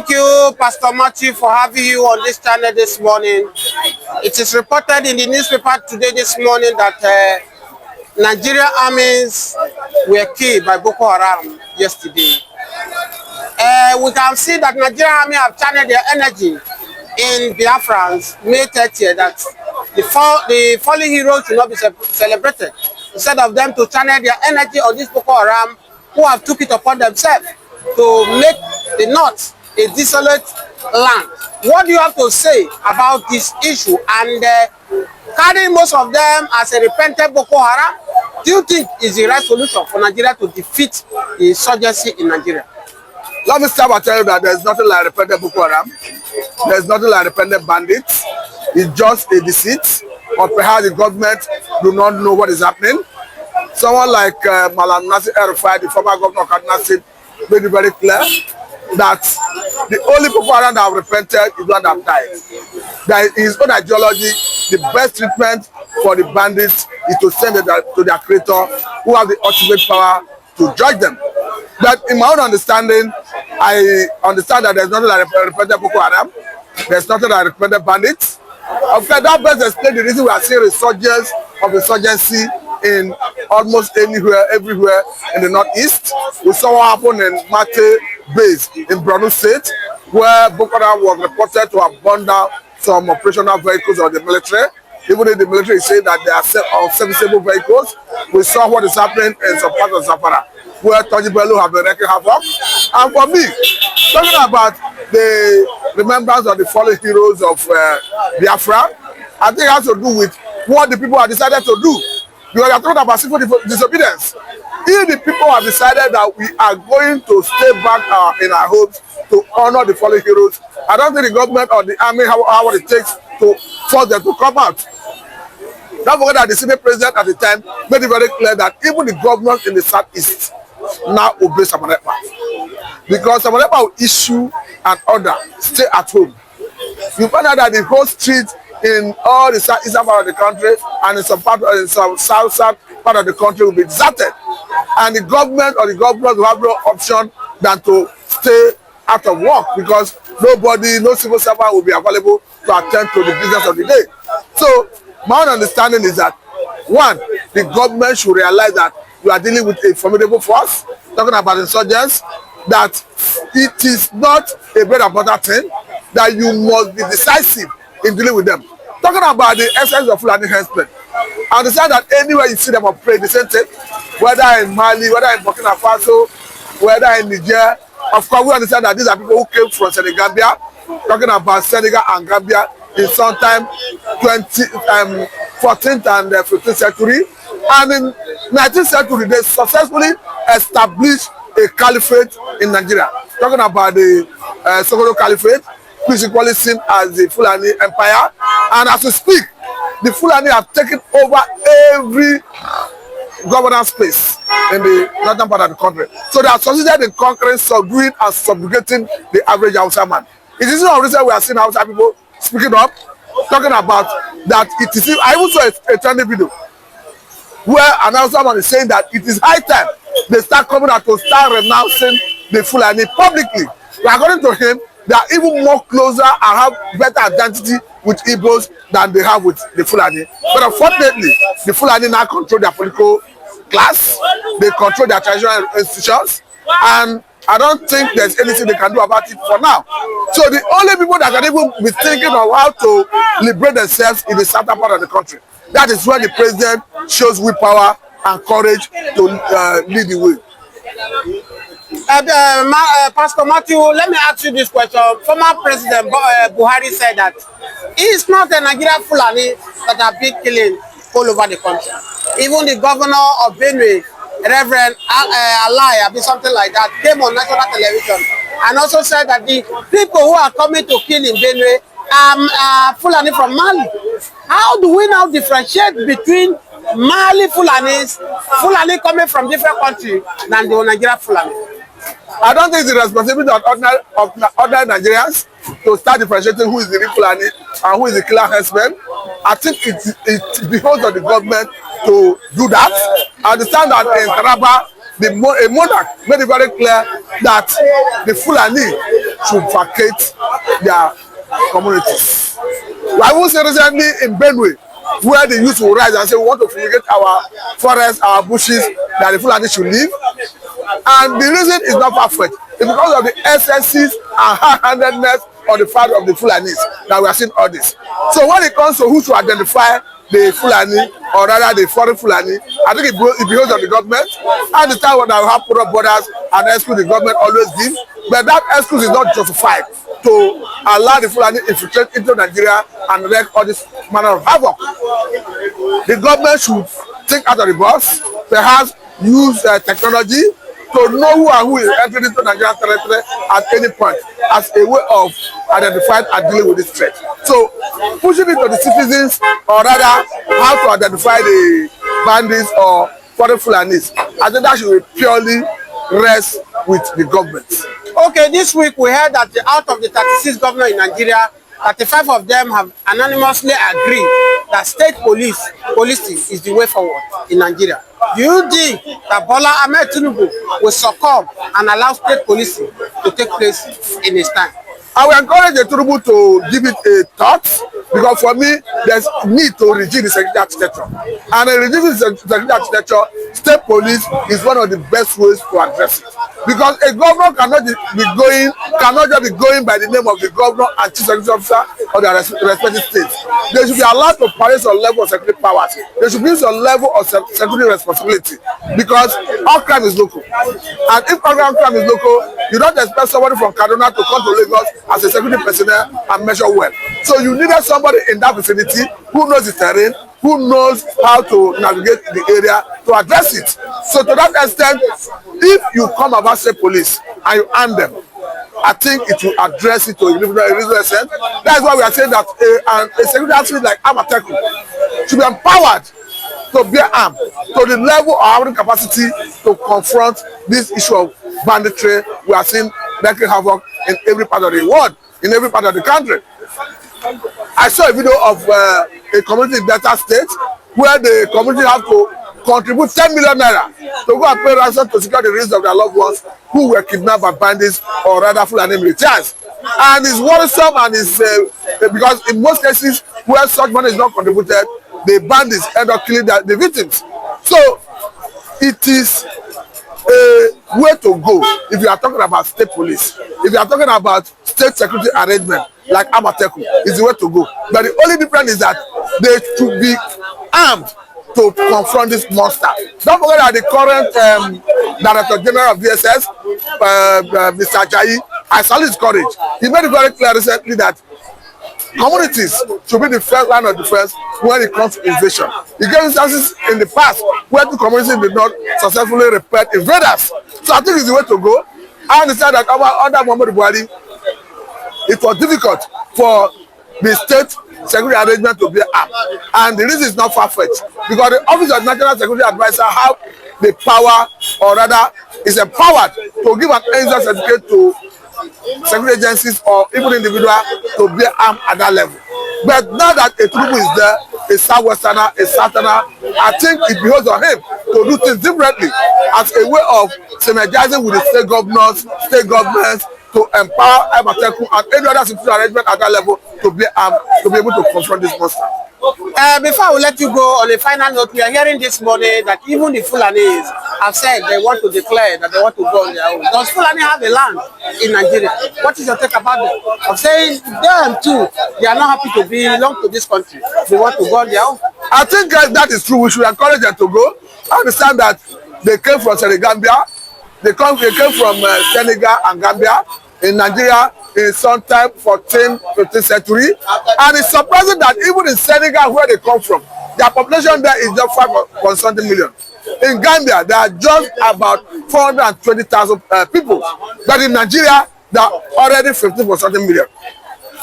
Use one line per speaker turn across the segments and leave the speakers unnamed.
Thank you, Pastor Matthew, for having you on this channel this morning. It is reported in the newspaper today this morning that Nigerian armies were killed by Boko Haram yesterday. We can see that Nigerian army have channeled their energy in Biafra's May 30th, that the fallen heroes should not be celebrated. Instead of them to channel their energy on this Boko Haram, who have took it upon themselves to make the North a desolate land. What do you have to say about this issue? And carrying most of them as a repentant Boko Haram, do you think is the right solution for Nigeria to defeat the insurgency in Nigeria?
Let me start by telling you that there's nothing like repentant Boko Haram. There's nothing like repentant bandits. It's just a deceit, or perhaps the government do not know what is happening. Someone like Malam Nasir El-Rufai, the former governor of Kaduna State, made it very clear that the only Boko Haram that have repented is one that have died. That in his own ideology, the best treatment for the bandits is to send it to their creator, who have the ultimate power to judge them. But in my own understanding, I understand that there's nothing like repentant Boko Haram. There's nothing like repentant bandits. Of course, that best explains the reason we are seeing resurgence of insurgency in almost anywhere, everywhere in the northeast. We saw what happened in Mate base in Borno State, where Boko Haram was reported to have burned down some operational vehicles of the military. Even if the military is saying that they are unserviceable vehicles, we saw what is happening in some parts of Zamfara, where Tojibelu have been wreaking havoc. And for me, talking about the remembrance of the fallen heroes of Biafra, I think it has to do with what the people have decided to do. Because we are talking about civil disobedience. If the people have decided that we are going to stay back in our homes to honor the fallen heroes, I don't think the government or the army have what it takes to force them to come out. Don't forget that the Senate president at the time made it very clear that even the governors in the southeast now obey Samarepa. Because Samarepa will issue an order, stay at home. You find out that the whole street in all the southeastern part of the country and in some part in some south part of the country will be deserted. And the government or the governors will have no option than to stay out of work, because no civil servant will be available to attend to the business of the day. So my own understanding is that, one, the government should realize that we are dealing with a formidable force, talking about insurgents, that it is not a bread and butter thing, that you must be decisive in dealing with them. Talking about the essence of Fulani herdsmen, I understand that anywhere you see them operate the same thing, whether in Mali, whether in Burkina Faso, whether in Niger. Of course, we understand that these are people who came from Senegambia, talking about Senegal and Gambia in sometime 14th and 15th century. And in 19th century, they successfully established a caliphate in Nigeria. Talking about the Sokoto Caliphate, which is equally seen as the Fulani Empire. And as we speak, the Fulani have taken over every governance space in the northern part of the country. So they are succeeded in conquering, subduing, and subjugating the average Hausa man. It is not reason we are seeing Hausa people speaking up, talking about that it is. I even saw a trending video where an Hausa man is saying that it is high time they start coming out to start renouncing the Fulani publicly. But according to him, they are even more closer and have better identity with Igbos than they have with the Fulani. But unfortunately, the Fulani now control their political class, they control their traditional institutions, and I don't think there's anything they can do about it for now. So the only people that can even be thinking of how to liberate themselves in the southern part of the country, that is when the president shows willpower and courage to lead the way.
Pastor Matthew, let me ask you this question. Former President Buhari said that it's not the Nigerian Fulani that have been killing all over the country. Even the governor of Benue, Reverend Alai, something like that, came on national television and also said that the people who are coming to kill in Benue are Fulani from Mali. How do we now differentiate between Mali Fulanis, Fulani coming from different countries, than the Nigerian Fulani?
I don't think it's the responsibility of ordinary Nigerians to start differentiating who is the real Fulani and who is the killer herdsman. I think it behoves of the government to do that. I understand that in Taraba, a monarch made it very clear that the Fulani should vacate their communities. I will say recently in Benue, where the youth will rise and say we want to fumigate our forests, our bushes, that the Fulani should live. And the reason is not far-fetched. It's because of the excesses and hard-handedness on the part of the Fulanis that we are seeing all this. So when it comes to who to identify the Fulani, or rather the foreign Fulani, I think it behoves on the government. I understand what I have put up borders and excuse the government always gives, but that excuse is not justified to allow the Fulani infiltrate into Nigeria and wreak all this manner of havoc. The government should think out of the box, perhaps use technology to know who and who is entering into Nigerian territory at any point as a way of identifying and dealing with this threat. So pushing it to the citizens, or rather how to identify the bandits or foreign Fulanis, I think that should purely rest with the government.
Okay, this week we heard that out of the 36 governors in Nigeria, 35 of them have unanimously agreed that state policing is the way forward in Nigeria. Do you think that Bola Ahmed Tinubu will succumb and allow state policing to take place in his time?
I will encourage the Tinubu to give it a thought, because for me, there's need to regime the security architecture. And in regiming the security architecture, state police is one of the best ways to address it. Because a governor cannot just be going by the name of the governor and chief security officer of their respective states. They should be allowed to parade some level of security powers. They should be some level of security responsibility, because all crime is local. And if all crime is local, you don't expect somebody from Kaduna to come to Lagos as a security personnel and measure well. So you needed somebody in that vicinity who knows the terrain, who knows how to navigate the area to address it. So to that extent, if you come about state police and you arm them, I think it will address it to a reasonable extent. That's why we are saying that a security outfit like Amateku should be empowered to bear arms to the level of having capacity to confront this issue of banditry we are seeing wreaking havoc in every part of the world, in every part of the country. I saw a video of a community in Delta State where the community have to contribute 10 million naira to go and pay ransom to secure the release of their loved ones who were kidnapped by bandits, or rather Fulani militias. And it's worrisome, and it's because in most cases where such money is not contributed, the bandits end up killing the victims. So it is a way to go if you are talking about state police. If you are talking about state security arrangement like Amateku, is the way to go. But the only difference is that they should be armed to confront this monster. Don't forget that the current Director General of DSS, Mr. Ajayi, I salute his courage. He made it very clear recently that communities should be the first line of defense when it comes to invasion. He gave instances in the past where the communities did not successfully repel invaders. So I think it's the way to go. I understand that under Muhammadu Buhari, it was difficult for the state security arrangement to be armed. And the reason is not far-fetched, because the Office of National Security Advisor have the power, or rather is empowered to give an insurgency certificate to security agencies or even individuals to be armed at that level. But now that a Tinubu is there, a Southwesterner, a Southerner, I think it behoves on him to do things differently as a way of synergizing with the state governors, state governments, to empower Amateku and any other security arrangement at that level to be able to confront this monster.
Before I will let you go, on a final note, we are hearing this morning that even the Fulanis have said they want to declare that they want to go on their own. Does Fulani have a land in Nigeria? What is your take about them? Of saying them too, they are not happy to belong to this country. They want to go on their own.
I think that is true. We should encourage them to go. I understand that they came from Senegambia. They came from Senegal and Gambia in Nigeria in sometime 14th, 15th century. And it's surprising that even in Senegal, where they come from, their population there is just 5.something million. In Gambia, there are just about 420,000 people. But in Nigeria, there are already 15.something million.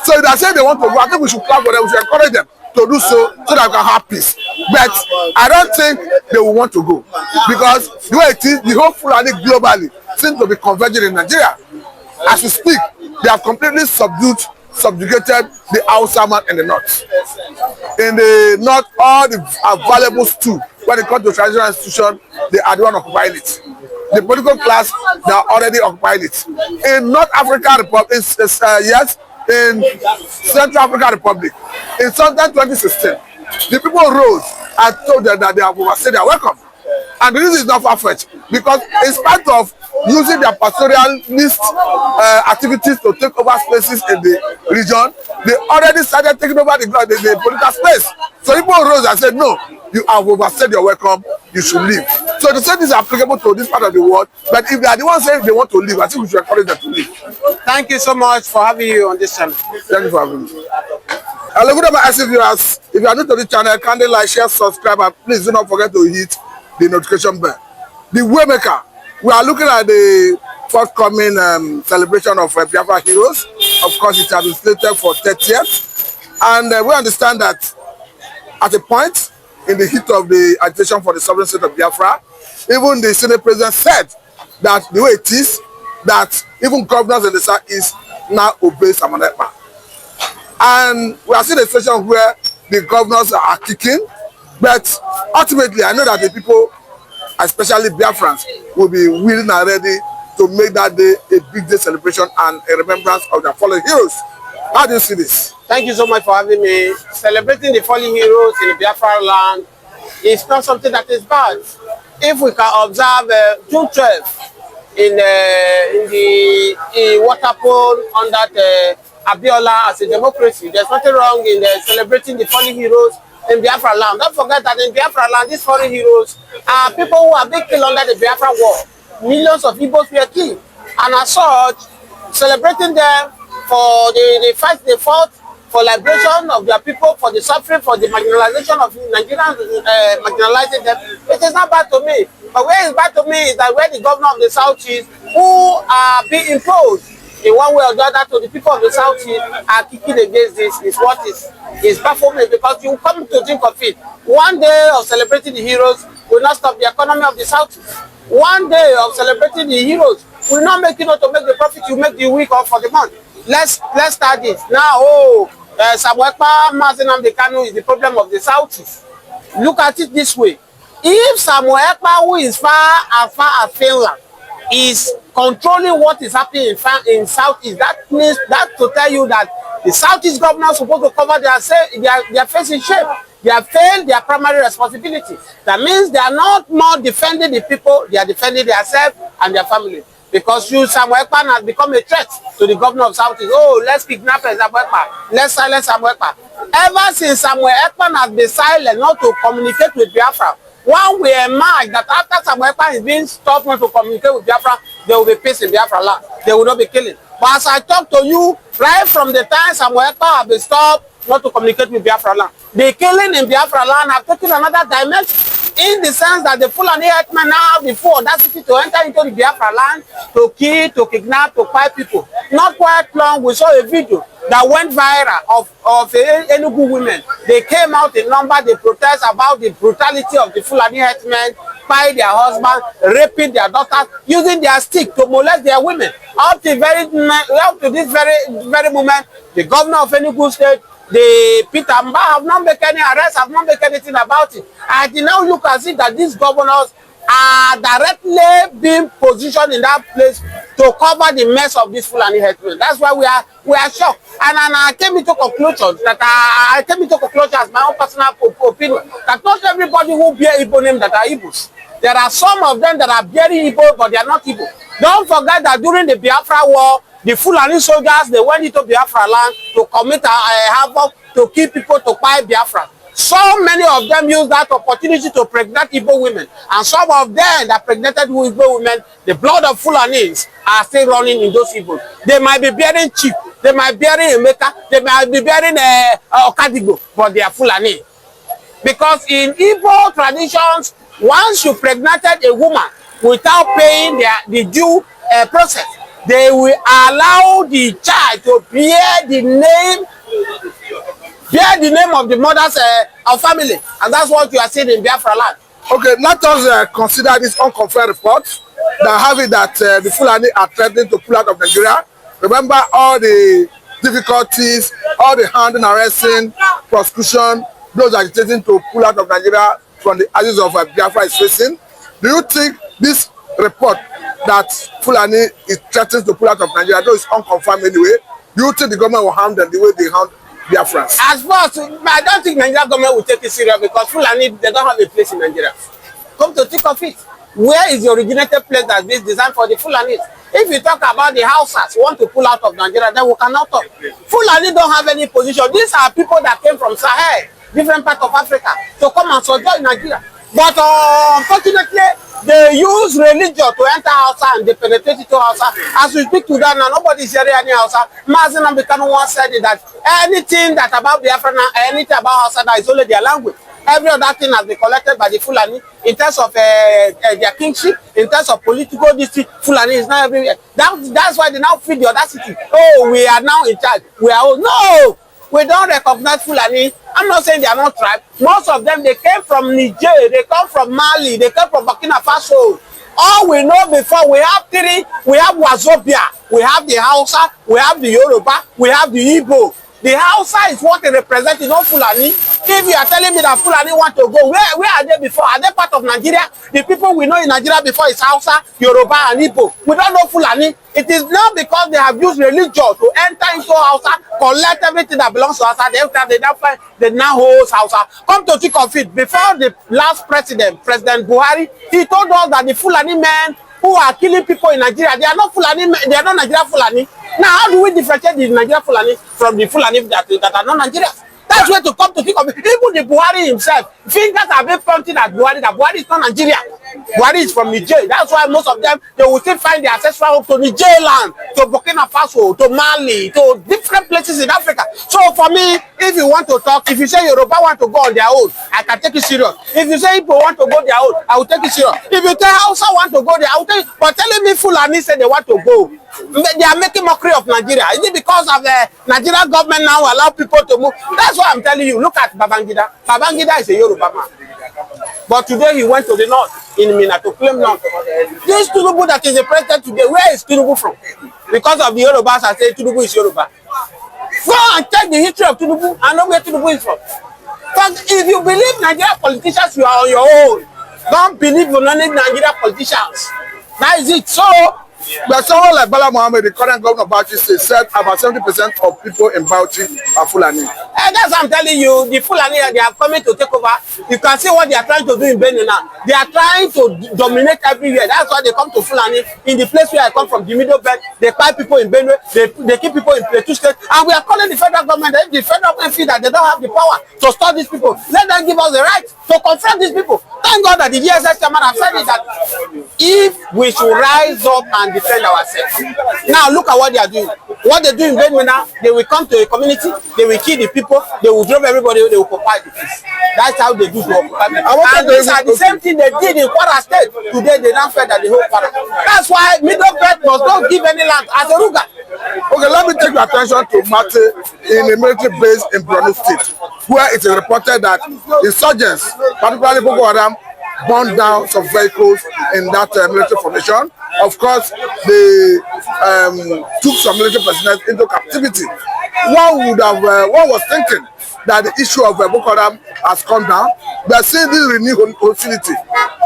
So if they say they want to go, I think we should clap for them, we should encourage them to do so that we can have peace. But I don't think they will want to go, because the way it is, the whole Fulani globally seems to be converging in Nigeria. As we speak, they have completely subjugated the Hausa man in the north. In the north, all the valuables too, when it comes to traditional institution, they are the one occupying it. the political class that already occupied it. In North African Republic, yes, in Central African Republic, in Southern 2016, the people rose and told them that they have overstayed their welcome. And the reason is not far-fetched, because in spite of using their pastoralist activities to take over spaces in the region, they already started taking over the political space. So people rose and said, no, you have overstayed your welcome, you should leave. So to say this is applicable to this part of the world, but if they are the ones saying they want to leave, I think we should encourage them to leave.
Thank you so much for having you on this channel.
Thank you for having me. Hello, good afternoon, viewers. If you are new to the channel, kindly like, share, subscribe, and please do not forget to hit the notification bell. The Waymaker, we are looking at the forthcoming celebration of Biafra heroes. Of course, it has been slated for 30th. And we understand that at a point in the heat of the agitation for the sovereign state of Biafra, even the Senate president said that the way it is, that even governors in the Southeast now obey Samuel Ekpa. And we are seeing a situation where the governors are kicking, but ultimately I know that the people, especially Biafrans, will be willing and ready to make that day a big day celebration and a remembrance of their fallen heroes. How do you see this?
Thank you so much for having me. Celebrating the fallen heroes in the Biafra land is not something that is bad. If we can observe June 12th in the water pole under Abiola as a democracy, there's nothing wrong in celebrating the fallen heroes in Biafra land. Don't forget that in Biafra land, these fallen heroes are people who have been killed under the Biafra war. Millions of IPOBs were killed. And as such, celebrating them for the fight they fought for liberation of their people, for the suffering, for the marginalization of Nigerians, marginalizing them, it is not bad to me. But where it's bad to me is that where the governor of the Southeast, who are being imposed in one way or the other to the people of the Southeast, are kicking against this, is what is baffling, because you come to think of it. One day of celebrating the heroes will not stop the economy of the Southeast. One day of celebrating the heroes will not make you know to make the profit you make the week or for the month. Let's start this now. Samuel Ekpa Nnamdi Kanu is the problem of the Southeast. Look at it this way: if Samuel Ekpa, who is far as Finland, is controlling what is happening in Southeast, that means that to tell you that the Southeast governor is supposed to cover their face in shame. They have failed their primary responsibility. That means they are not more defending the people, they are defending themselves and their family. Because Samuel Ekpa has become a threat to the governor of Southeast. Oh, let's kidnap Samuel Ekpa. Let's silence Samuel Ekpa. Ever since Samuel Ekpa has been silent not to communicate with Biafra, one will emerge that after Samuel Ekpa is being stopped not to communicate with Biafra, there will be peace in Biafra land. They will not be killing. But as I talk to you, right from the time Samuel Ekpa has been stopped not to communicate with Biafra land, the killing in Biafra land have taken another dimension, in the sense that the Fulani herdsmen now have the full audacity to enter into the Biafra land to kill, to kidnap, to fight people. Not quite long, we saw a video that went viral of Enugu women. They came out in number, they protest about the brutality of the Fulani herdsmen, by their husbands, raping their daughters, using their stick to molest their women. Up to this very moment, the governor of Enugu State, the Peter Mba, have not made any arrests, have not made anything about it. I did now look as if that these governors are directly being positioned in that place to cover the mess of this Fulani herdsmen. That's why we are shocked. And I came into conclusions that I came into conclusion as my own personal opinion that not everybody who bear Igbo name that are Igbos. There are some of them that are bearing Igbo, but they are not Igbo. Don't forget that during the Biafra war, the Fulani soldiers, they went into Biafra land to commit havoc, to kill people, to buy Biafra. So many of them used that opportunity to pregnant Igbo women. And some of them that pregnated Igbo women, the blood of Fulanis are still running in those Igbos. They might be bearing Chief, they might be bearing Emeka, they might be bearing Okadigo, but they are Fulani. Because in Igbo traditions, once you pregnated a woman without paying the due process, they will allow the child to bear the name of the mother's family. And that's what you are seeing in Biafra land.
Okay, let us consider this unconfirmed report that have it that the Fulani are threatening to pull out of Nigeria. Remember all the difficulties, all the handling, arresting, prosecution, those agitating to pull out of Nigeria from the ashes of Biafra is facing. Do you think this report that Fulani is threatening to pull out of Nigeria, though it's unconfirmed anyway, do you think the government will hound them the way they hound Biafrans?
As far as, I don't think Nigerian government will take it serious because Fulani, they don't have a place in Nigeria. Come to think of it, where is the originated place that is designed for the Fulanis? If you talk about the Hausas who want to pull out of Nigeria, then we cannot talk. Fulani don't have any position. These are people that came from Sahel, different parts of Africa, to come and sojourn in Nigeria. But unfortunately, they use religion to enter Hausa and they penetrate into Hausa. As we speak to them now, nobody is hearing any Hausa. Mazin Ambikano once said that anything that about Biafra, anything about Hausa, that is only their language. Every other thing has been collected by the Fulani in terms of their kingship, in terms of political district. Fulani is now everywhere. That's why they now feed the audacity. Oh, we are now in charge. We are all. No, we don't recognize Fulani. I'm not saying they are not tribe. Most of them, they came from Niger, they come from Mali, they come from Burkina Faso. All we know before, we have three. We have Wazobia, we have the Hausa, we have the Yoruba, we have the Igbo. The Hausa is what they represent, not Fulani. If you are telling me that Fulani want to go, where are they before? Are they part of Nigeria? The people we know in Nigeria before is Hausa, Yoruba, and Igbo. We don't know Fulani. It is not because they have used religion to enter into Hausa, collect everything that belongs to Hausa. They now hold Hausa. Come to think of it, before the last president, President Buhari, he told us that the Fulani men who are killing people in Nigeria, they are not Fulani men, they are not Nigeria Fulani. Now, how do we differentiate the Nigeria Fulani from the Fulani that are not Nigerians? That's where to come to think of it. Even the Buhari himself, fingers have been pointing at Buhari, that Buhari is not Nigeria. Buhari is from Niger. That's why most of them, they will still find their ancestral home to Niger land, to Burkina Faso, to Mali, to different places in Africa. So for me, if you want to talk, if you say Yoruba want to go on their own, I can take it serious. If you say people want to go their own, I will take it serious. If you tell Hausa want to go there, I will take it. But telling me Fulani say they want to go, they are making mockery of Nigeria. Is it because of the Nigerian government now allow people to move? That's why I'm telling you. Look at Babangida. Babangida is a Yoruba man. But today he went to the north in Mina to claim north. This Tinubu that is the president today, where is Tinubu from? Because of the Yorubas, I say Tinubu is Yoruba. Go and check the history of Tinubu and know where Tinubu is from. But if you believe Nigerian politicians, you are on your own. Don't believe in any Nigerian politicians. That is it. So,
but someone like Bala Mohammed, the current governor of Bauchi State, said about 70% of people in Bauchi are Fulani.
And that's what I'm telling you, the Fulani, they are coming to take over. You can see what they are trying to do in Benue now. They are trying to dominate everywhere. That's why they come to Fulani. In the place where I come from, the middle belt, they fight people in Benue, they keep people in Plateau State. And we are calling the federal government, if the federal government feel that they don't have the power to stop these people, let them give us the right to confront these people. Thank God that the DSS chairman have said it, that if we should rise up and defend ourselves. Now look at what they are doing. What they do in Benue now, they will come to a community, they will kill the people, they will drop everybody, they will occupy the peace. That's how they do to occupy the peace. And these are the same thing they did in Kwara State. Today they now fed that the whole Kwara. That's why middle belt must not give any land as a Ruga.
Okay, let me take your attention to Mate in a military base in Borno State, where it is reported that insurgents, particularly Boko Haram, burned down some vehicles in that military formation. Of course, they took some military personnel into captivity. One was thinking that the issue of Boko Haram has come down. They are seeing this renewed hostility.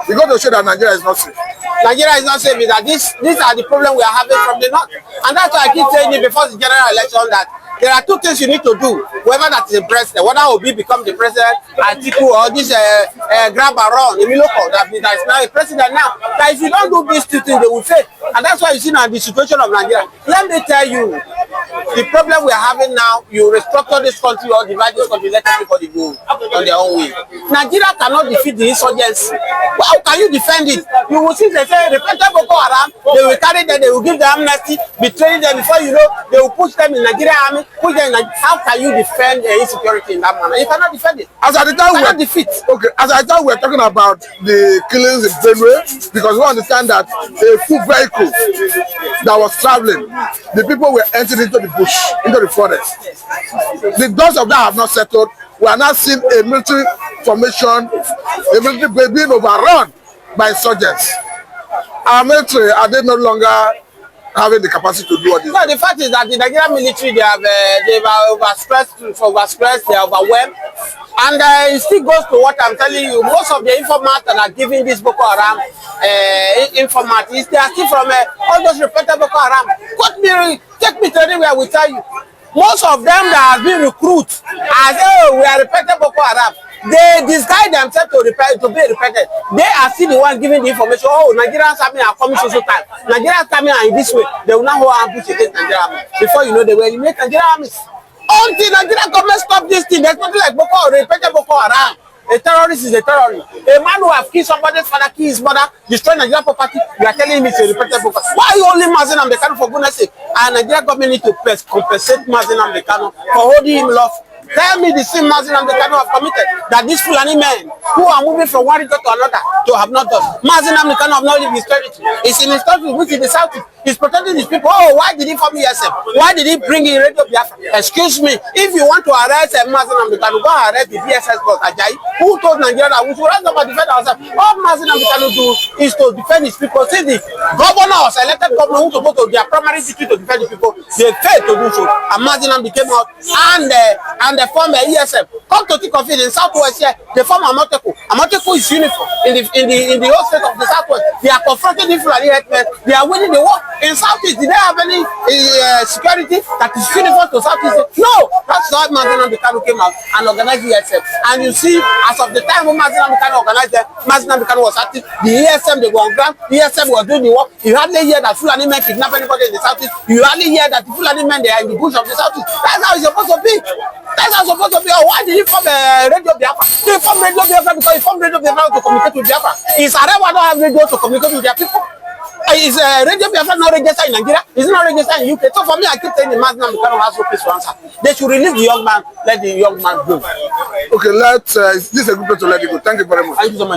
We got to show that Nigeria is not safe.
Nigeria is not safe. That these are the problems we are having from the north. And that's why I keep saying it before the general election that there are two things you need to do. Whoever that is the president, whether Obi become the president, Atiku, or this grab around, Emiloko, that is now a president now. That if you don't do these two things, they will fail. And that's why you see now the situation of Nigeria. Let me tell you, the problem we are having now, you restructure this country or divide this country, let everybody go on their own way. Nigeria cannot defeat the insurgency. Well, how can you defend it? You will see they say, repentant Boko Haram, they will carry them, they will give them amnesty, betray them before you know, they will push them in Nigeria army. How can you defend insecurity in that manner? You cannot defend it.
As at the time we're talking about the killings in Benue, because we understand that a full vehicle that was traveling, the people were entering into the bush, into the forest. The doors of that have not settled. We are now seeing a military formation, a military base being overrun by insurgents. Our military, are they no longer having the capacity to do all this?
No, the fact is that the Nigerian military, they've overstressed, they are overwhelmed. And it still goes to what I'm telling you. Most of the informants that are giving this Boko Haram informant, they are still from all those reported Boko Haram. Take me to anywhere, we tell you. Most of them that have been recruited as, oh, we are reported Boko Haram, they disguise themselves to be repented. They are still the one giving the information. Oh, Nigerians army are coming so time. Nigerians coming in this way. They will not hold ambush against Nigerian army. Before you know, they will eliminate Nigerian armies. Until Nigerian government stop this thing, there's nothing like Boko Haram. A terrorist is a terrorist. A man who have killed somebody's father, killed his mother, destroyed Nigerian property, you are telling him it's a repentant Boko Haram. Why are you only Mazen Amdekano, for goodness sake? And Nigerian government need to compensate Mazen Amdekano for holding him lawful. Tell me the same Mazen Amdekano have committed that these Fulani men who are moving from one region to another to have not done. Mazen Amdekano have not lived his territory. It's in his territory, which is the south. He's protecting his people. Oh, why did he form ESM? Why did he bring in Radio Biafra? Excuse me, if you want to arrest Mazen Amdekano, go arrest the DSS boss Ajayi, who told Nigeria that we should rise up and defend ourselves. All Mazen Amdekano do is to defend his people. See, the governors, elected governors who supposed to their primary duty to defend the people, they failed to do so. And Mazen Amdekano came out and they form ESM. Come to think of it, in Southwest here, they form Amoteco. Amoteco is uniform in the whole state of the Southwest. They are confronting the Fulani headmen. They are winning the war. In Southeast, did they have any security that is uniform to Southeast? No! That's why Mazen Amdekano came out and organized the ESM. And you see, as of the time when Mazen Amdekano organized them, Mazen Amdekano was active. The ESM, they were on ground. The ESM was doing the work. You hardly hear that Fulani men kidnap anybody in the Southeast. You hardly hear that the Fulani men, they are in the bush of the Southeast. That's how it's supposed to be. That's how it's supposed to be. Oh, why did he form Radio Biafra? They formed Radio Biafra because he formed Radio Biafra to communicate with Biafra. Is Arewa don't have radio to communicate with their people? Is Radio Biafra not registered in Nigeria? Is it not registered in UK? So for me, I keep saying the Mazen Amdekano has no place to answer. They should release the young man, let the young man go.
Okay, this is a good place to let it go. Thank you very much.
Thank you so much.